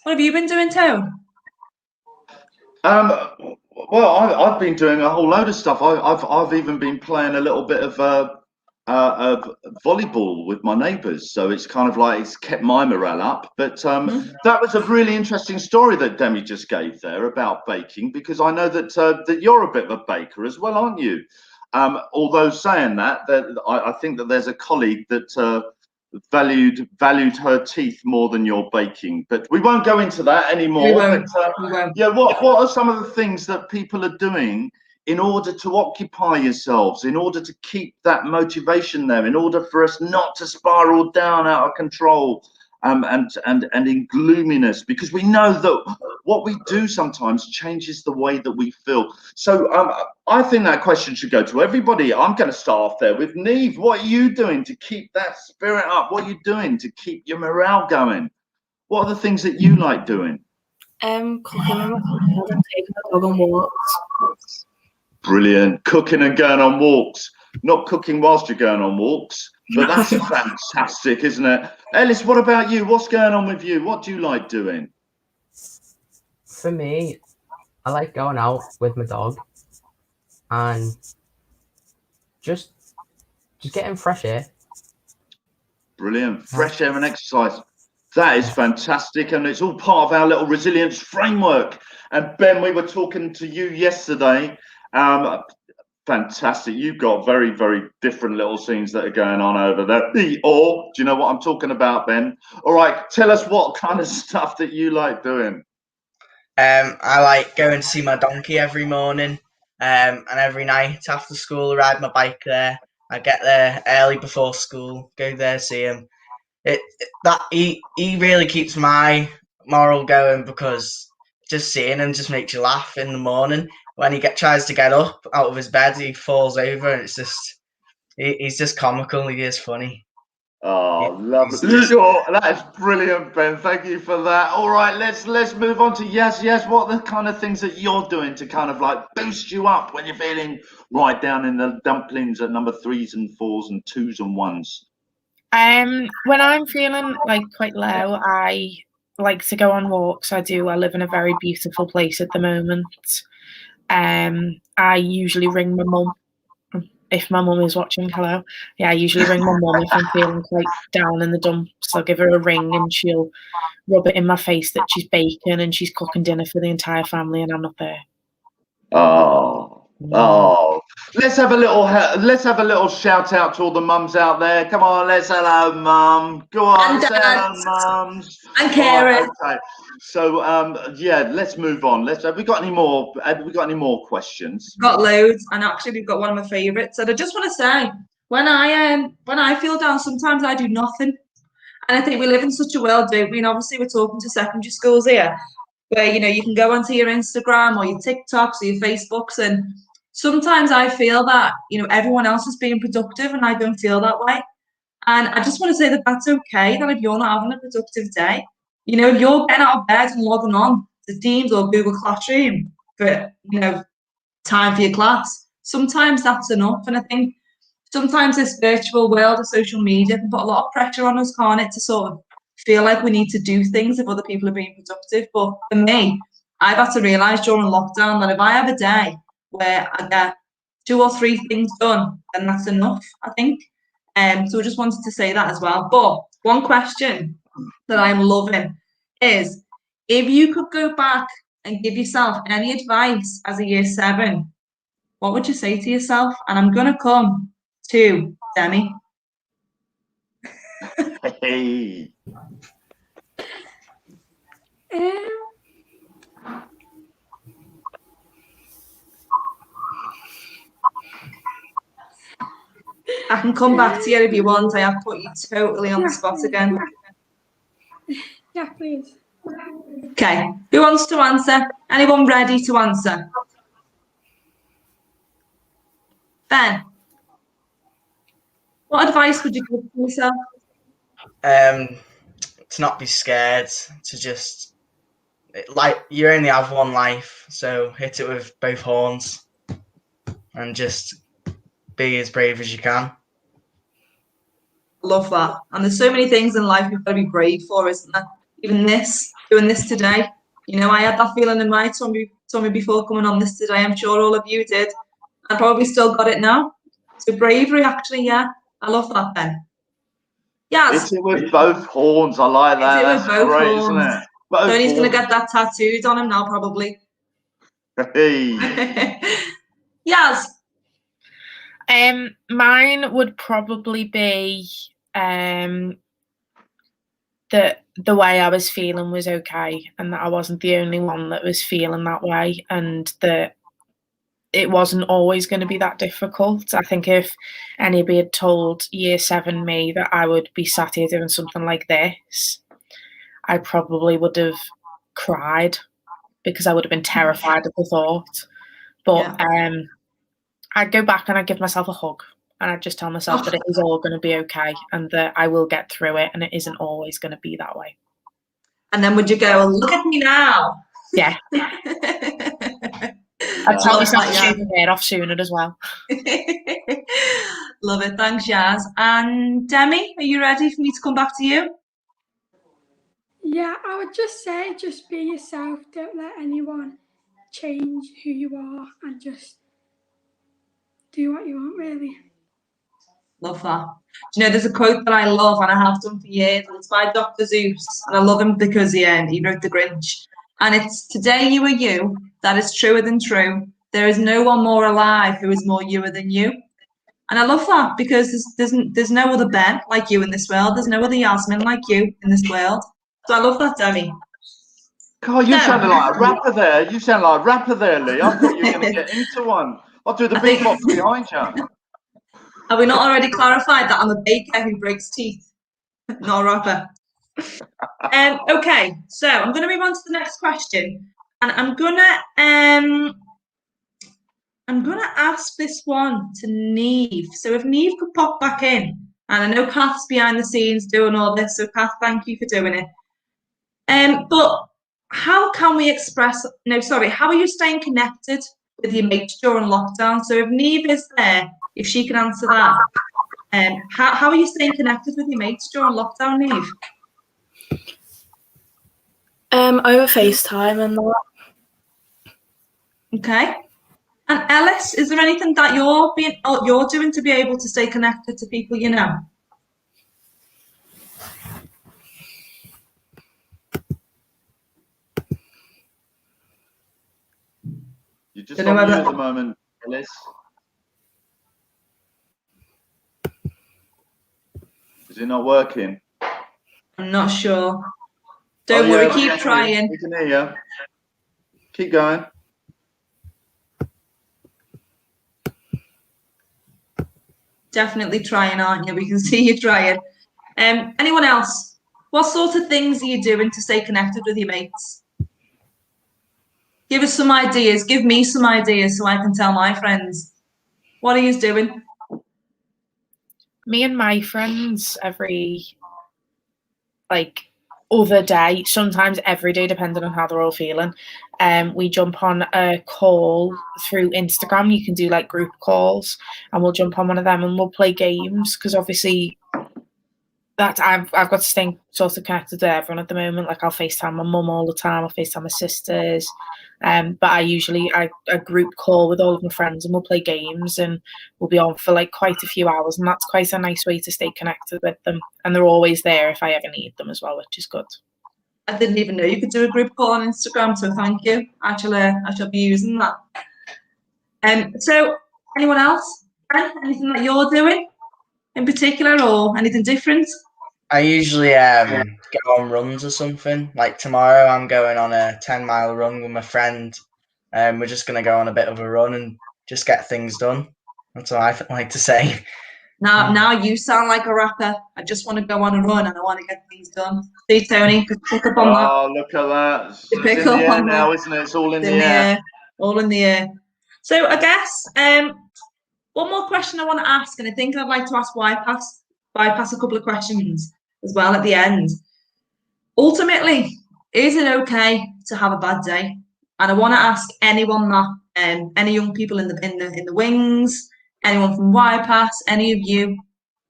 What have you been doing, Tone? Well, I've been doing a whole load of stuff. I've even been playing a little bit of volleyball with my neighbours, so it's kind of like it's kept my morale up. But that was a really interesting story that Demi just gave there about baking, because I know that you're a bit of a baker as well, aren't you? Although saying that I think that there's a colleague that valued her teeth more than your baking, but we won't go into that anymore. We won't. Yeah, what are some of the things that people are doing in order to occupy yourselves, in order to keep that motivation there, in order for us not to spiral down out of control and in gloominess, because we know that what we do sometimes changes the way that we feel. So I think that question should go to everybody. I'm going to start off there with Neve. What are you doing to keep that spirit up? What are you doing to keep your morale going? What are the things that you like doing? Cooking and taking the dog on walks. Brilliant. Cooking and going on walks. Not cooking whilst you're going on walks, but that's fantastic, isn't it? Ellis, what about you? What's going on with you? What do you like doing? For me, I like going out with my dog and just getting fresh air. Brilliant. Fresh air and exercise. That is fantastic, and it's all part of our little resilience framework. And Ben, we were talking to you yesterday. Fantastic. You've got very, very different little scenes that are going on over there. Do you know what I'm talking about, Ben? All right, tell us what kind of stuff that you like doing. I like going to see my donkey every morning, and every night after school I ride my bike there. I get there early before school, go there, see him. He really keeps my moral going, because just seeing him just makes you laugh in the morning. When he tries to get up out of his bed, he falls over, and it's just he's just comical. He is funny. Oh, lovely. Sure, that is brilliant, Ben. Thank you for that. All right, let's move on to Yes. What are the kind of things that you're doing to kind of like boost you up when you're feeling right down in the dumplings at number 3s and 4s and 2s and 1s? When I'm feeling like quite low, I like to go on walks. I live in a very beautiful place at the moment. I usually ring my mum. If my mum is watching, hello. Yeah, I usually ring my mum if I'm feeling quite down in the dumps. I'll give her a ring and she'll rub it in my face that she's baking and she's cooking dinner for the entire family and I'm not there. Oh, let's have a little shout out to all the mums out there. Come on, let's hello, mum. Go on, And say hello, dads. mums. And Karen. Okay. So yeah, let's move on. Have we got any more questions? Got loads, and actually we've got one of my favourites. And I just want to say, when I feel down, sometimes I do nothing. And I think we live in such a world, don't we? And obviously we're talking to secondary schools here, where you can go onto your Instagram or your TikToks or your Facebooks, and sometimes I feel that everyone else is being productive and I don't feel that way. And I just want to say that that's okay, that if you're not having a productive day, if you're getting out of bed and logging on to Teams or Google Classroom for time for your class, sometimes that's enough. And I think sometimes this virtual world of social media can put a lot of pressure on us, can't it, to sort of feel like we need to do things if other people are being productive. But for me, I've had to realise during lockdown that if I have a day where I get 2 or 3 things done, then that's enough, I think. So I just wanted to say that as well. But one question that I'm loving is, if you could go back and give yourself any advice as a year 7, what would you say to yourself? And I'm going to come to Demi. Hey. I can come back to you if you want. I have put you totally on the spot again. Yeah, please. Okay. Who wants to answer? Anyone ready to answer? Ben, what advice would you give to yourself? To not be scared, to just you only have one life, so hit it with both horns and just be as brave as you can. Love that. And there's so many things in life you've got to be brave for, isn't there? Even doing this today. I had that feeling in my tummy before coming on this today. I'm sure all of you did. I probably still got it now. So bravery, actually, yeah. I love that, Ben. Yes. Hit it with both horns. I like that. Hit it with That's both great, horns. isn't it? Tony's going to get that tattooed on him now, probably. Hey. Yes. Mine would probably be that the way I was feeling was okay, and that I wasn't the only one that was feeling that way, and that it wasn't always going to be that difficult. I think if anybody had told year 7 me that I would be sat here doing something like this, I probably would have cried because I would have been terrified at the thought. But I'd go back and I'd give myself a hug and I'd just tell myself that it is all going to be okay and that I will get through it and it isn't always going to be that way. And then would you go, look at me now? Yeah. I'd tell myself to shave my hair off sooner as well. Love it. Thanks, Yaz. And Demi, are you ready for me to come back to you? Yeah, I would just say, just be yourself. Don't let anyone change who you are and just do what you want, really. Love that. Do you know, there's a quote that I love and I have done for years, and it's by Dr. Seuss, and I love him because he wrote The Grinch. And it's, today you are you, that is truer than true. There is no one more alive who is more youer than you. And I love that because there's no other Ben like you in this world. There's no other Yasmin like you in this world. So I love that, Demi. God, you sounded like a rapper there. You sound like a rapper there, Lee. I thought you were going to get into one. I'll do the beatbox behind you. Have we not already clarified that I'm a baker who breaks teeth, not a rapper? Okay, so I'm going to move on to the next question. And I'm gonna ask this one to Neve. So if Neve could pop back in, and I know Kath's behind the scenes doing all this, so Kath, thank you for doing it. But how can we express? No, sorry. How are you staying connected with your mates during lockdown? So if Neve is there, if she can answer that, how are you staying connected with your mates during lockdown, Neve? Over FaceTime and that. Okay. And Ellis, is there anything that you're doing to be able to stay connected to people you know? You're just on mute at the moment, Ellis. Is it not working? I'm not sure. Don't worry, keep trying. We can hear you. Keep going. Definitely trying, aren't you? We can see you trying. Anyone else? What sort of things are you doing to stay connected with your mates? Give us some ideas. Give me some ideas so I can tell my friends. What are you doing? Me and my friends every other day, sometimes every day, depending on how they're all feeling. We jump on a call through Instagram. You can do like group calls, and we'll jump on one of them and we'll play games, because obviously that I've got to stay sort of connected to everyone at the moment. Like I'll FaceTime my mum all the time, I'll FaceTime my sisters. But I usually a group call with all of my friends and we'll play games, and we'll be on for like quite a few hours, and that's quite a nice way to stay connected with them. And they're always there if I ever need them as well, which is good. I didn't even know you could do a group call on Instagram, so thank you. I shall be using that. So anyone else? Anything that you're doing in particular, or anything different? I usually go on runs or something. Like tomorrow, I'm going on a 10-mile run with my friend. We're just going to go on a bit of a run and just get things done. That's what I like to say. Now you sound like a rapper. I just want to go on a run and I want to get things done. See, Tony, pick up on that. Oh, look at that. It's Pick in the up air on now, that. isn't it? It's all in the air. All in the air. So I guess one more question I want to ask, and I think I'd like to ask bypass a couple of questions as well at the end. Ultimately, is it okay to have a bad day? And I want to ask anyone that, any young people in the wings, anyone from YPAS, any of you,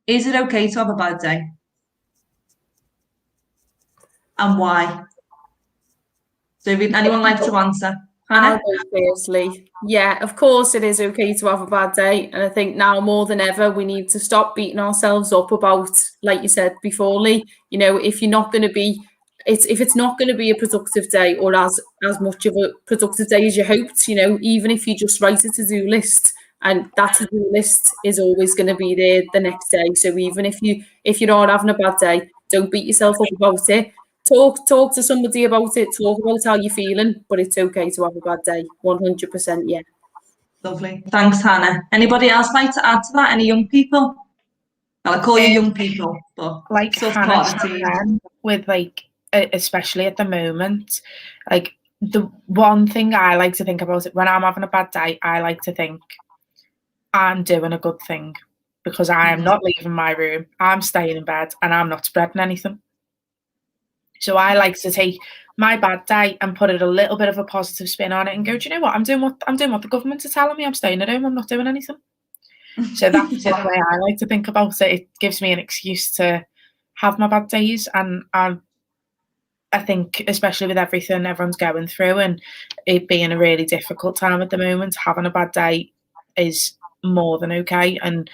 is it okay to have a bad day? And why? So would anyone like to answer? I'll go firstly. Yeah, of course it is okay to have a bad day. And I think now more than ever, we need to stop beating ourselves up about, like you said before, Lee, you know, if you're not going to be, if it's not going to be a productive day, or as much of a productive day as you hoped, you know, even if you just write a to-do list, and that to-do list is always going to be there the next day. So even if you are having a bad day, don't beat yourself up about it. Talk to somebody about it. Talk about how you're feeling, but it's okay to have a bad day. 100%, yeah. Lovely. Thanks, Hannah. Anybody else like to add to that? Any young people? Well, I call you young people, but like sort of Hannah part of the team. with especially at the moment, like the one thing I like to think about it when I'm having a bad day, I like to think I'm doing a good thing, because I am not leaving my room. I'm staying in bed and I'm not spreading anything. So I like to take my bad day and put it a little bit of a positive spin on it and go, do you know what? I'm doing what the government are telling me. I'm staying at home. I'm not doing anything. So that's the way I like to think about it. It gives me an excuse to have my bad days. And I think, especially with everything everyone's going through and it being a really difficult time at the moment, having a bad day is more than okay. And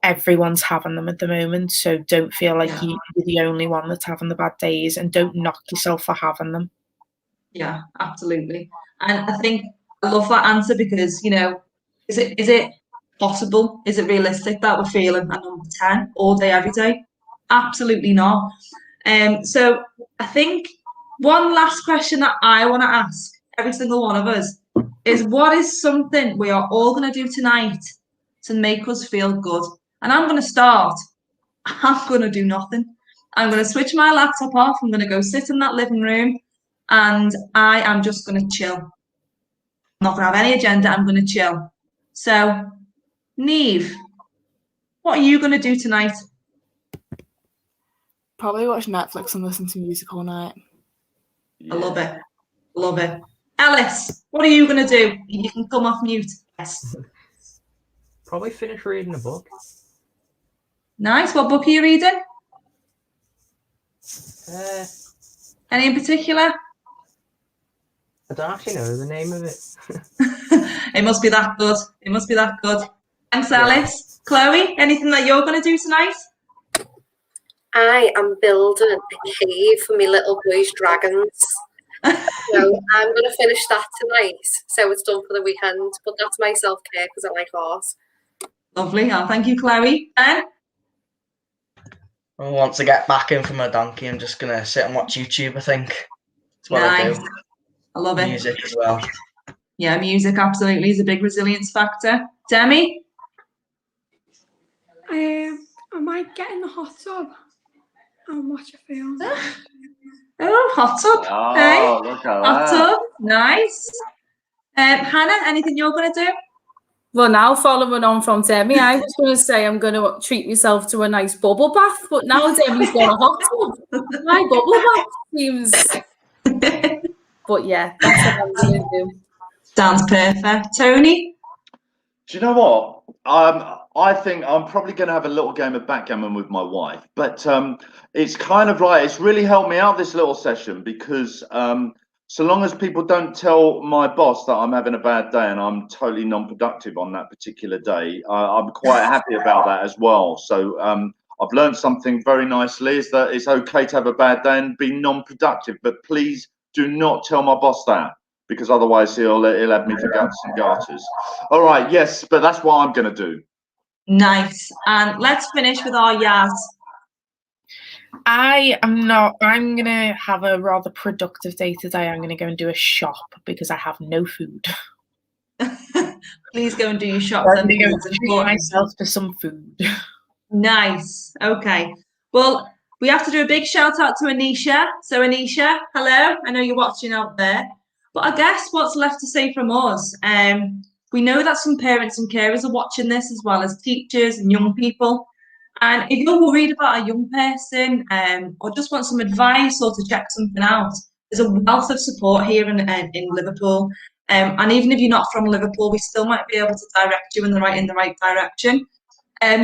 everyone's having them at the moment, so don't feel like you're the only one that's having the bad days, and don't knock yourself for having them. Yeah, absolutely. And I think I love that answer, because, you know, is it possible? Is it realistic that we're feeling a number 10 all day, every day? Absolutely not. So I think one last question that I want to ask every single one of us is, what is something we are all going to do tonight to make us feel good? And I'm going to start. I'm going to do nothing. I'm going to switch my laptop off. I'm going to go sit in that living room. and I am just going to chill. I'm not going to have any agenda. I'm going to chill. So, Neve, what are you going to do tonight? Probably watch Netflix and listen to music all night. I love it. Love it. Alice, what are you going to do? You can come off mute. Yes. Probably finish reading a book. Nice. What book are you reading? Uh, Any in particular? I don't actually know the name of it. It must be that good. It must be that good. Thanks, Yeah. Alice. Chloe, anything that you're going to do tonight? I am building a cave for my little boy's dragons. So I'm going to finish that tonight, so it's done for the weekend. But that's my self-care because I like art. Lovely. Oh, thank you, Chloe. Ben? Well, once I get back in from my donkey, I'm just going to sit and watch YouTube, I think. That's what I Nice. do. I love it. Music as well. Yeah, music absolutely is a big resilience factor. Demi? I might get in the hot tub and watch a film. Oh, hot tub. Okay. Oh, look at Hot that. tub. Nice. Hannah, anything you're going to do? Well, now following on from Demi, I was going to say I'm going to treat myself to a nice bubble bath, but now Demi's got a hot tub. My bubble bath seems... But yeah, that's what I'm going to do. Sounds perfect. Tony? Do you know what? I think I'm probably going to have a little game of backgammon with my wife, but it's kind of like, it's really helped me out this little session because so long as people don't tell my boss that I'm having a bad day and I'm totally non-productive on that particular day, I'm quite happy about that as well. So I've learned something very nicely, is that it's okay to have a bad day and be non-productive, but please do not tell my boss that, because otherwise he'll have me for guts and garters. All right, yes, but that's what I'm going to do. Nice. And let's finish with our Yaz. I am not. I'm going to have a rather productive day today. I'm going to go and do a shop because I have no food. Please go and do your shop. I'm Then, going to go because it's treat important. myself to some food. Nice. Okay. Well, we have to do a big shout out to Anisha. So, Anisha, hello. I know you're watching out there. But I guess what's left to say from us? We know that some parents and carers are watching this, as well as teachers and young people. And if you're worried about a young person or just want some advice or to check something out, there's a wealth of support here in Liverpool. And even if you're not from Liverpool, we still might be able to direct you in the right direction.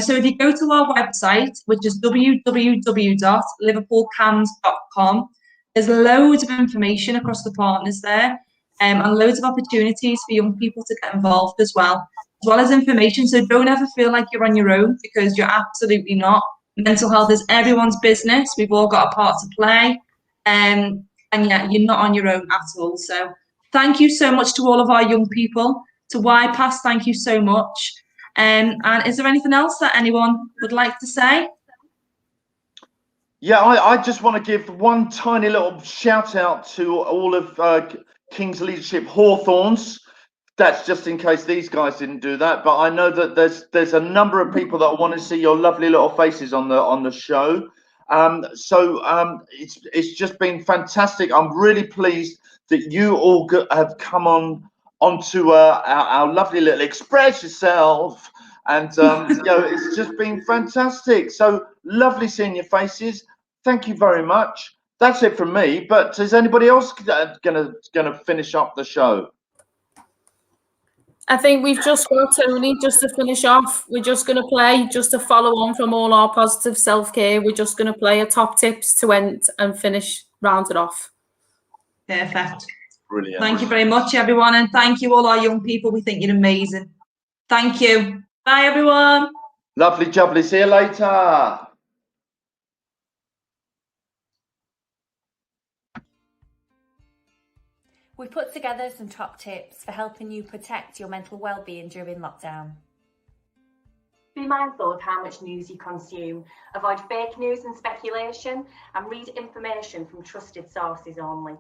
So if you go to our website, which is www.liverpoolcams.com, there's loads of information across the partners there, and loads of opportunities for young people to get involved as well as information. So don't ever feel like you're on your own, because you're absolutely not. Mental health is everyone's business. We've all got a part to play, and yeah, you're not on your own at all. So thank you so much to all of our young people. To YPAS, thank you so much. And is there anything else that anyone would like to say? Yeah, I just want to give one tiny little shout out to all of King's Leadership Hawthorns. That's just in case these guys didn't do that, but I know that there's a number of people that want to see your lovely little faces on the show. It's just been fantastic. I'm really pleased that you all have come onto our lovely little Express Yourself, and it's just been fantastic. So lovely seeing your faces. Thank you very much. That's it from me. But is anybody else gonna finish up the show? I think we've just got Tony, just to finish off. We're just going to play, just to follow on from all our positive self-care. We're just going to play a top tips to end and finish, round it off. Perfect. Brilliant. Thank you very much, everyone. And thank you all our young people. We think you're amazing. Thank you. Bye, everyone. Lovely jubbly. See you later. We've put together some top tips for helping you protect your mental well-being during lockdown. Be mindful of how much news you consume. Avoid fake news and speculation, and read information from trusted sources only.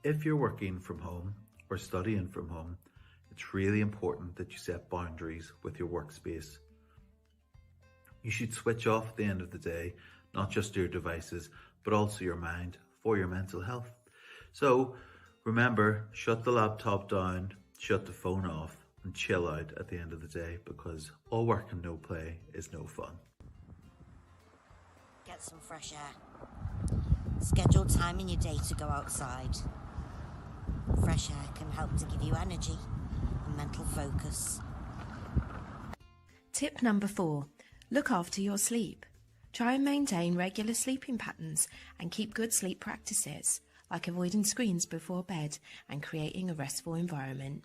If you're working from home or studying from home, it's really important that you set boundaries with your workspace. You should switch off at the end of the day, not just your devices, but also your mind. for your mental health. So remember, shut the laptop down, shut the phone off, and chill out at the end of the day, because all work and no play is no fun. Get some fresh air. Schedule time in your day to go outside. Fresh air can help to give you energy and mental focus. Tip number 4, look after your sleep. Try and maintain regular sleeping patterns and keep good sleep practices, like avoiding screens before bed and creating a restful environment.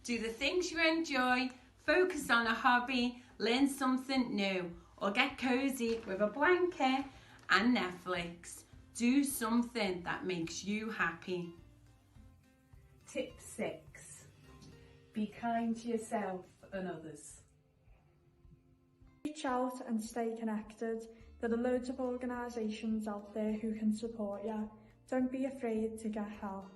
Do the things you enjoy, focus on a hobby, learn something new, or get cozy with a blanket and Netflix. Do something that makes you happy. Tip 6. Be kind to yourself and others. Reach out and stay connected. There are loads of organisations out there who can support you. Don't be afraid to get help.